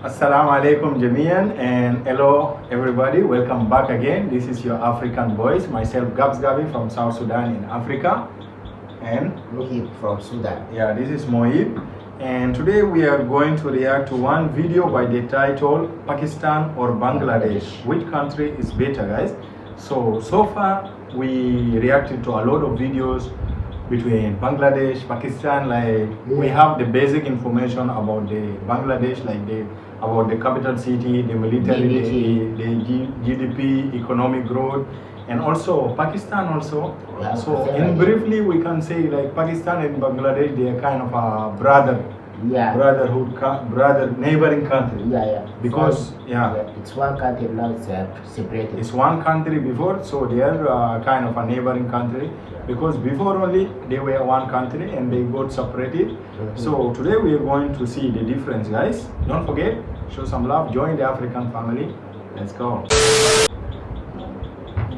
Assalamu alaikum Jamian and hello everybody, welcome back again. This is your African voice, myself Gabs Gabi from South Sudan in Africa, and Mohib from Sudan. yeah, this is Mohib, and today we are going to react to one video by the title Pakistan or Bangladesh, which country is better, guys. So far we reacted to a lot of videos between Bangladesh, Pakistan. Like we have the basic information about the Bangladesh, like about the capital city, the military, the GDP, economic growth, and also Pakistan also. Yeah, So in briefly, we can say like Pakistan and Bangladesh, they are kind of a brother neighboring country. Because it's one country now. It's separated. it's one country before, so they are kind of a neighboring country. Because before only they were one country and they got separated. So today we are going to see the difference, guys. Don't forget, show some love, join the African family. Let's go.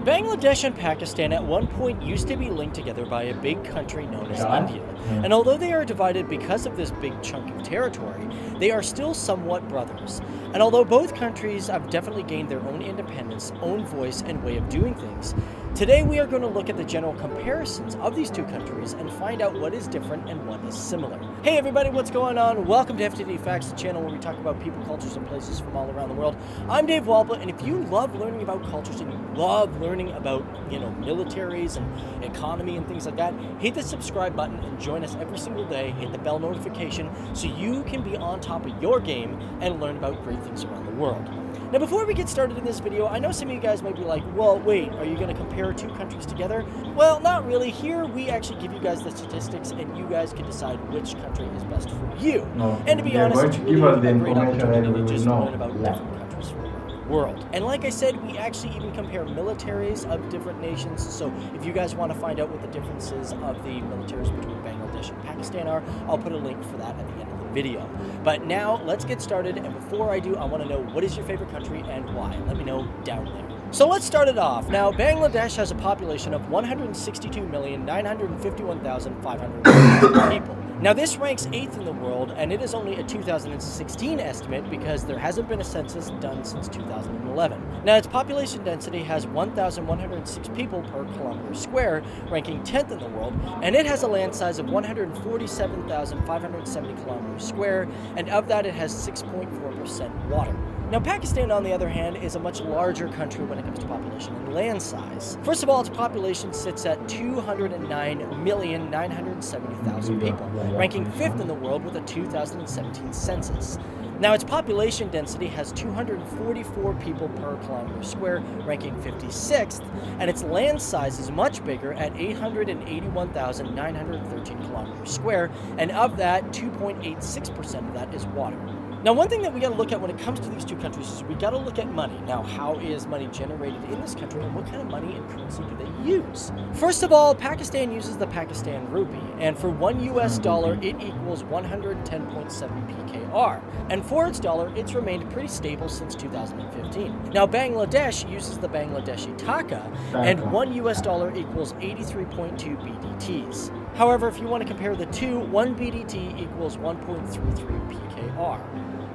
Bangladesh and Pakistan at one point used to be linked together by a big country known as India. And although they are divided because of this big chunk of territory, they are still somewhat brothers. And although both countries have definitely gained their own independence, own voice, and way of doing things, today we are going to look at the general comparisons of these two countries and find out what is different and what is similar. Hey everybody, what's going on? Welcome to FTD Facts, the channel where we talk about people, cultures, and places from all around the world. I'm Dave Walpole, and if you love learning about cultures and you love learning about, militaries and economy and things like that, hit the subscribe button and join us every single day. Hit the bell notification so you can be on top of your game and learn about great things around the world. Now, before we get started in this video, I know some of you guys might be like, well, wait, are you going to compare two countries together? Well, not really. Here, we actually give you guys the statistics, and you guys can decide which country is best for you. And to be honest, it's really a great opportunity to just learn about different countries from around the world. And like I said, we actually even compare militaries of different nations. So if you guys want to find out what the differences of the militaries between Bangladesh and Pakistan are, I'll put a link for that at the end of the video. But now let's get started, and before I do, I want to know, what is your favorite country and why? Let me know down there. So let's start it off. Now, Bangladesh has a population of 162,951,500 people. Now, this ranks 8th in the world, and it is only a 2016 estimate because there hasn't been a census done since 2011. Now, its population density has 1,106 people per kilometer square, ranking 10th in the world, and it has a land size of 147,570 kilometers square, and of that it has 6.4% water. Now, Pakistan, on the other hand, is a much larger country when it comes to population and land size. First of all, its population sits at 209,970,000 people, ranking 5th in the world with a 2017 census. Now, its population density has 244 people per kilometer square, ranking 56th, and its land size is much bigger at 881,913 kilometers square, and of that, 2.86% of that is water. Now, one thing that we got to look at when it comes to these two countries is we got to look at money. Now, how is money generated in this country, and what kind of money and currency do they use? First of all, Pakistan uses the Pakistan rupee, and for $1 US, it equals 110.7 PKR. And for its dollar, it's remained pretty stable since 2015. Now, Bangladesh uses the Bangladeshi taka, and $1 US equals 83.2 BDTs. However, if you want to compare the two, 1 BDT equals 1.33 PKR.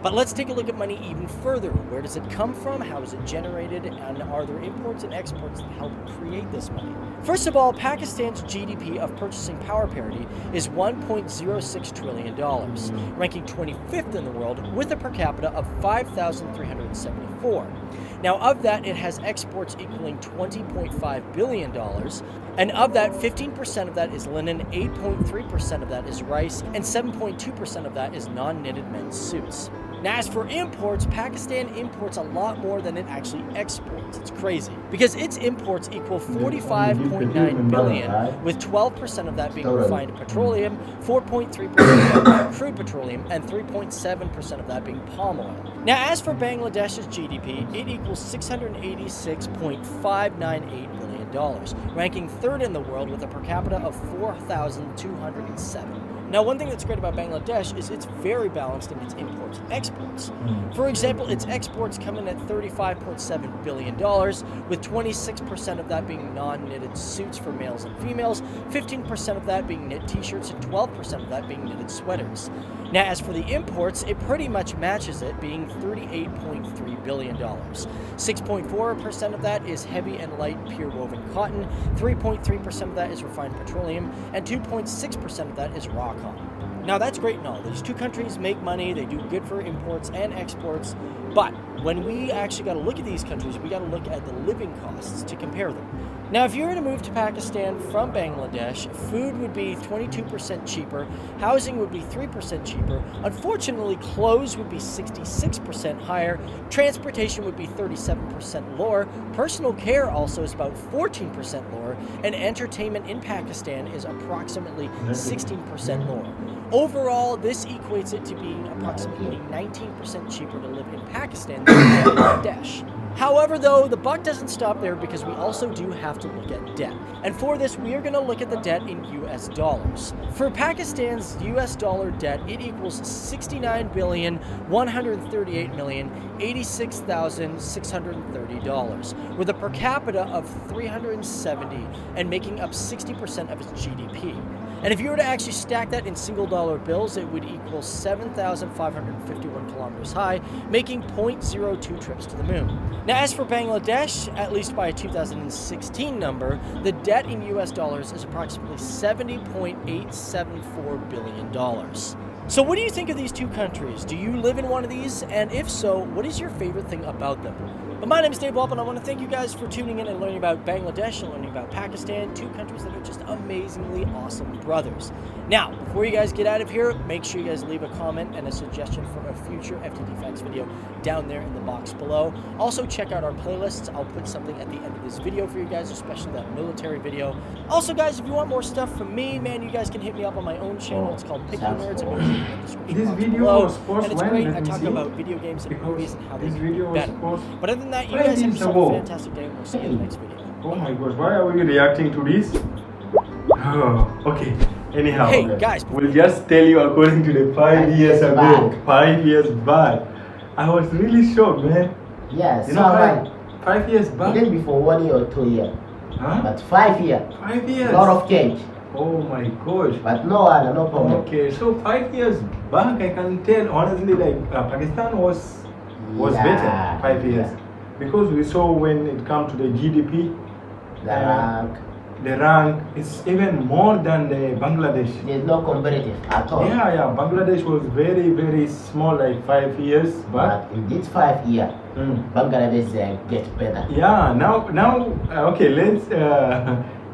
But let's take a look at money even further. Where does it come from? How is it generated? And are there imports and exports that help create this money? First of all, Pakistan's GDP of purchasing power parity is $1.06 trillion, ranking 25th in the world with a per capita of 5,374. Now, of that, it has exports equaling $20.5 billion, and of that, 15% of that is linen, 8.3% of that is rice, and 7.2% of that is non-knitted men's suits. Now, as for imports, Pakistan imports a lot more than it actually exports. It's crazy, because its imports equal $45.9 billion, with 12% of that being refined petroleum, 4.3% crude petroleum, and 3.7% of that being palm oil. Now, as for Bangladesh's GDP, it equals $686.598 billion, ranking 3rd in the world with a per capita of 4,207. Now, one thing that's great about Bangladesh is it's very balanced in its imports and exports. For example, its exports come in at $35.7 billion, with 26% of that being non-knitted suits for males and females, 15% of that being knit t-shirts, and 12% of that being knitted sweaters. Now, as for the imports, it pretty much matches it, being $38.3 billion. 6.4% of that is heavy and light pure woven cotton, 3.3% of that is refined petroleum, and 2.6% of that is raw cotton. Now, that's great and all. These two countries make money, they do good for imports and exports, but when we actually got to look at these countries, we got to look at the living costs to compare them. Now, if you were to move to Pakistan from Bangladesh, food would be 22% cheaper, housing would be 3% cheaper, unfortunately clothes would be 66% higher, transportation would be 37% lower, personal care also is about 14% lower, and entertainment in Pakistan is approximately 16% lower. Overall, this equates it to being approximately 19% cheaper to live in Pakistan than in Bangladesh. However, though, the buck doesn't stop there because we also do have to look at debt. And for this, we are going to look at the debt in US dollars. For Pakistan's US dollar debt, it equals $69,138,086,630, with a per capita of 370 and making up 60% of its GDP. And if you were to actually stack that in single dollar bills, it would equal 7,551 kilometers high, making 0.02 trips to the moon. Now, as for Bangladesh, at least by a 2016 number, the debt in US dollars is approximately $70.874 billion. So what do you think of these two countries? Do you live in one of these? And if so, what is your favorite thing about them? But my name is Dave Walp, and I want to thank you guys for tuning in and learning about Bangladesh and learning about Pakistan, two countries that are just amazingly awesome brothers. Now, before you guys get out of here, make sure you guys leave a comment and a suggestion for a future FTD Facts video down there in the box below. Also, check out our playlists. I'll put something at the end of this video for you guys, especially that military video. Also, guys, if you want more stuff from me, man, you guys can hit me up on my own channel. It's called Pick Nerds. I'm going to leave it in the description This box video below. was posted And it's when? great. Let I me talk see. about video games and Because movies and how they this can video be was better. posted But other than that, you 5 guys have years yourself ago. a fantastic day, and we'll see you in the next video. Oh my gosh, why are we reacting to this? Oh, okay. Anyhow, Hey, guys. we'll just tell you according to the 5 years ago. back. 5 years back. I was really shocked, man. Yes, You so know, like, 5 years back. even before 1 year or 2 years, Huh? but 5 years, 5 years. a lot of change, Oh my gosh. but no problem. Okay, so 5 years back, I can tell honestly, like Pakistan was Yeah, better 5 years yeah. because we saw when it comes to the GDP, The rank, the rank is even more than the Bangladesh. there's no comparative at all. Yeah, Bangladesh was very small like 5 years back. But in this 5 years, Bangladesh gets better. Yeah, now okay, let's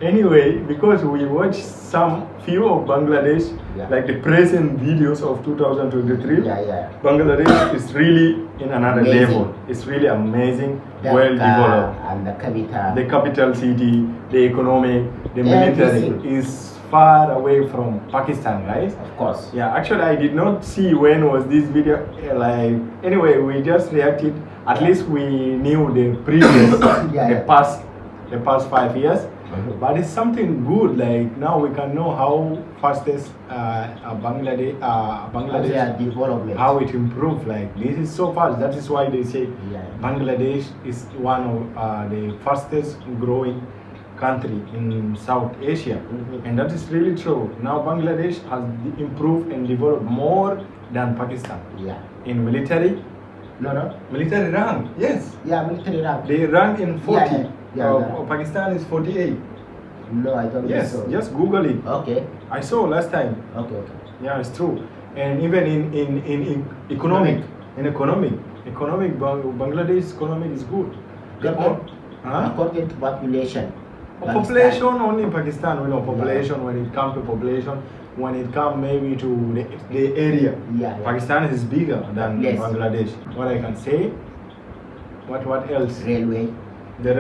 anyway, because we watched some few of Bangladesh, Yeah. like the present videos of 2023. Yeah. Bangladesh is really in another Amazing. level. It's really amazing, Dhaka well developed. and the capital. The capital city, the economy, the military Everything. is far away from Pakistan, guys. Of course. Yeah, actually, I did not see when was this video live. Anyway, we just reacted. At least we knew the previous, the past 5 years. But it's something good. Like now we can know how fastest Bangladesh, Their development. how it improved. Like this is so fast. That is why they say Yeah. Bangladesh is one of the fastest growing country in South Asia, and that is really true. Now Bangladesh has improved and developed more than Pakistan Yeah. in military. No. Military rank, yes. Yeah, military rank. They rank in 40. Yeah. Pakistan is 48. No, I don't Yes, think so. just Google it. Okay. I saw last time. Okay. Yeah, it's true. And even in economic, Bangladesh economic is good. According, Huh? according to population. Population only in Pakistan, we know population. When it comes to population, when it comes maybe to the area, Yeah. Pakistan is bigger than Yes. Bangladesh. What I can say? What else? Railway. The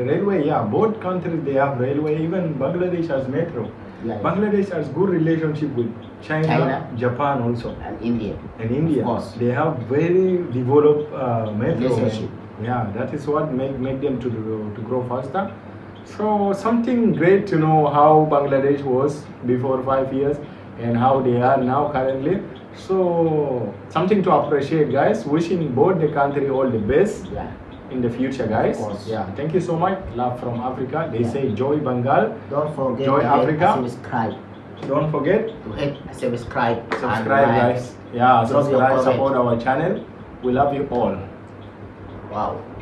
railway, yeah. Both countries they have railway. Even Bangladesh has metro. Yeah. Bangladesh has good relationship with China. Japan also, And India. and India. Of course. They have very developed metro. Relationship. Yeah, that is what make them to grow faster. So something great to know how Bangladesh was before 5 years and how they are now currently. So something to appreciate, guys. Wishing both the country all the best Yeah. in the future, guys. Of course. Yeah, thank you so much. Love from Africa. They Yeah. say Joy Bengal. Don't forget Joy to hit Africa. subscribe. Don't forget to hit subscribe. And subscribe, like. guys. Yeah, Drop your subscribe, comment. support our channel. We love you all. Wow.